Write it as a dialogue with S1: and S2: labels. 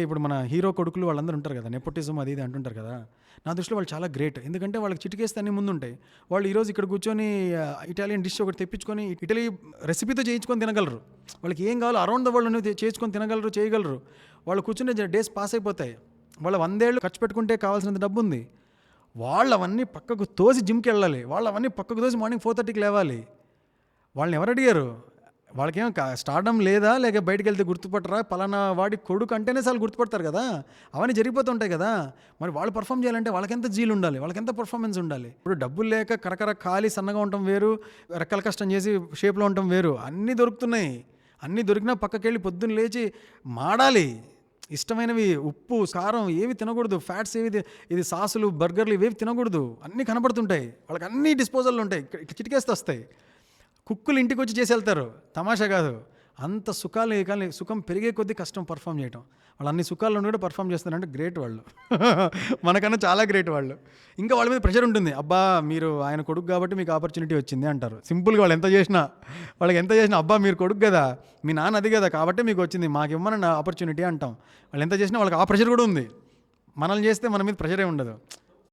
S1: ఇప్పుడు మన హీరో కొడుకులు వాళ్ళందరూ ఉంటారు కదా, నెపోటిజం అది ఇది అంటుంటారు కదా. నా దృష్టిలో వాళ్ళు చాలా గ్రేట్. ఎందుకంటే వాళ్ళకి చిటికేస్తే అన్ని ముందుంటాయి. వాళ్ళు ఈరోజు ఇక్కడ కూర్చొని ఇటాలియన్ డిష్ ఒకటి తెప్పించుకొని ఇటలీ రెసిపీతో చేయించుకొని తినగలరు. వాళ్ళకి ఏం కావాలో అరౌండ్ ద వరల్డ్ చేసుకొని తినగలరు, చేయగలరు. వాళ్ళు కూర్చునే డేస్ పాస్ అయిపోతాయి. వాళ్ళ 100 ఏళ్ళు ఖర్చు పెట్టుకుంటే కావాల్సినంత డబ్బు ఉంది. వాళ్ళు అవన్నీ పక్కకు తోసి జిమ్కి వెళ్ళాలి. వాళ్ళు అవన్నీ పక్కకు తోసి మార్నింగ్ 4:30కి లేవాలి. వాళ్ళని ఎవరు అడిగారు? వాళ్ళకేం స్టార్డమ్ లేదా, లేక బయటికి వెళ్తే గుర్తుపట్టరా? పలానా వాడి కొడుకు అంటేనే సార్లు గుర్తుపడతారు కదా. అవన్నీ జరిగిపోతుంటాయి కదా. మరి వాళ్ళు పర్ఫామ్ చేయాలంటే వాళ్ళకెంత జీలు ఉండాలి, వాళ్ళకెంత పర్ఫార్మెన్స్ ఉండాలి. ఇప్పుడు డబ్బులు లేక కరకర ఖాళీ సన్నగా ఉండటం వేరు, రెక్కల కష్టం చేసి షేప్లో ఉండటం వేరు. అన్నీ దొరుకుతున్నాయి. అన్నీ దొరికినా పక్కకెళ్ళి పొద్దున్న లేచి మాడాలి. ఇష్టమైనవి ఉప్పు కారం ఏవి తినకూడదు, ఫ్యాట్స్ ఏవి, ఇది సాసులు బర్గర్లు ఇవేవి తినకూడదు. అన్నీ కనబడుతుంటాయి. వాళ్ళకి అన్నీ డిస్పోజల్లో ఉంటాయి. చిటికేస్తే వస్తాయి. కుక్కులు ఇంటికి వచ్చి చేసి వెళ్తారు. తమాషా కాదు. అంత సుఖాలు కానీ సుఖం పెరిగే కొద్దీ కష్టం పర్ఫామ్ చేయటం. వాళ్ళు అన్ని సుఖాల్లో ఉండి కూడా పర్ఫామ్ చేస్తారంటే గ్రేట్ వాళ్ళు. మనకన్నా చాలా గ్రేట్ వాళ్ళు. ఇంకా వాళ్ళ మీద ప్రెషర్ ఉంటుంది. అబ్బా మీరు ఆయన కొడుకు కాబట్టి మీకు ఆపర్చునిటీ వచ్చింది అంటారు. సింపుల్గా వాళ్ళకి ఎంత చేసినా అబ్బా మీరు కొడుకు కదా, మీ నాన్న అది కదా కాబట్టి మీకు వచ్చింది, మాకు ఇవ్వమని ఆపర్చునిటీ అంటాం. వాళ్ళు ఎంత చేసినా వాళ్ళకి ఆ ప్రెషర్ కూడా ఉంది. మనల్ని చేస్తే మన మీద ప్రెషరే ఉండదు.